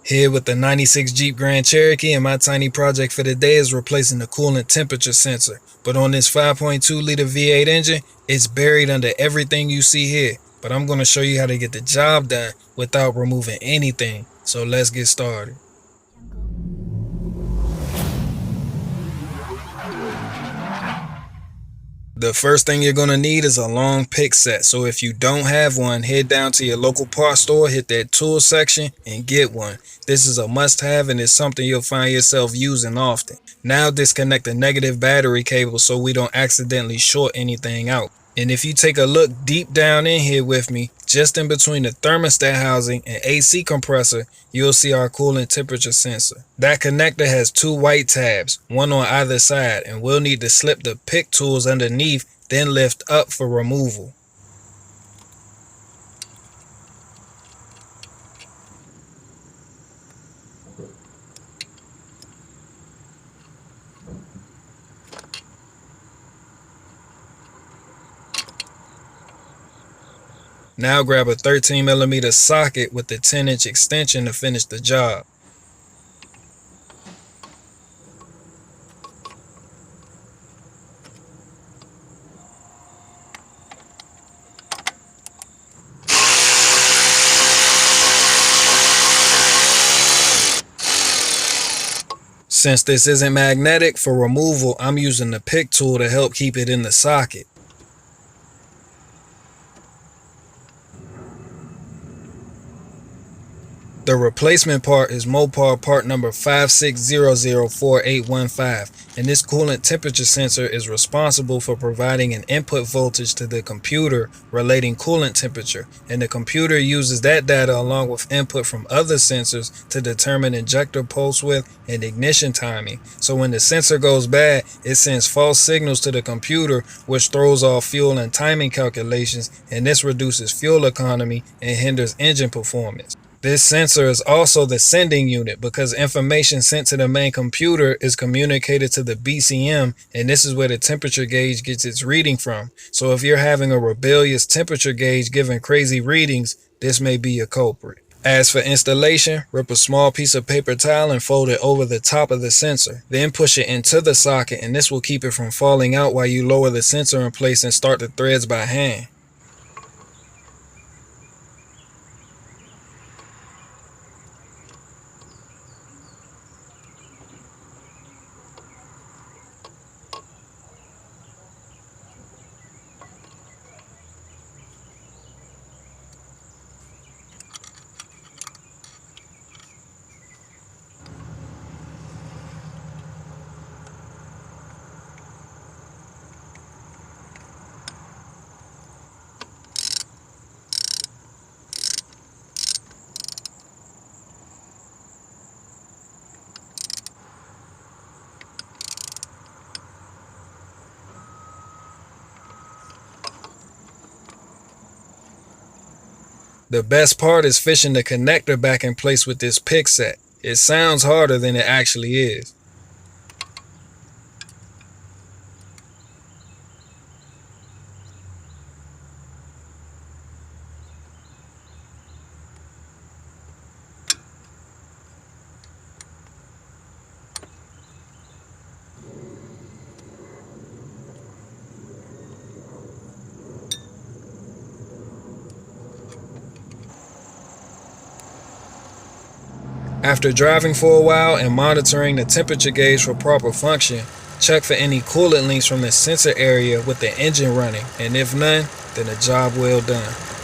Here with the 96 Jeep Grand Cherokee, and my tiny project for the day is replacing the coolant temperature sensor. But on this 5.2 liter V8 engine, it's buried under everything you see here. But I'm going to show you how to get the job done without removing anything. So let's get started. The first thing you're going to need is a long pick set. So if you don't have one, head down to your local parts store, hit that tool section and get one. This is a must-have and it's something you'll find yourself using often. Now disconnect the negative battery cable so we don't accidentally short anything out. And if you take a look deep down in here with me, just in between the thermostat housing and AC compressor, you'll see our coolant temperature sensor. That connector has two white tabs, one on either side, and we'll need to slip the pick tools underneath, then lift up for removal. Now grab a 13mm socket with the 10-inch extension to finish the job. Since this isn't magnetic, for removal, I'm using the pick tool to help keep it in the socket. The replacement part is Mopar part number 56004815, and this coolant temperature sensor is responsible for providing an input voltage to the computer relating coolant temperature, and the computer uses that data along with input from other sensors to determine injector pulse width and ignition timing. So when the sensor goes bad, it sends false signals to the computer, which throws off fuel and timing calculations, and this reduces fuel economy and hinders engine performance. This sensor is also the sending unit because information sent to the main computer is communicated to the BCM, and this is where the temperature gauge gets its reading from. So if you're having a rebellious temperature gauge giving crazy readings, this may be a culprit. As for installation, rip a small piece of paper towel and fold it over the top of the sensor. Then push it into the socket, and this will keep it from falling out while you lower the sensor in place and start the threads by hand. The best part is fishing the connector back in place with this pick set. It sounds harder than it actually is. After driving for a while and monitoring the temperature gauge for proper function, check for any coolant leaks from the sensor area with the engine running, and if none, then a job well done.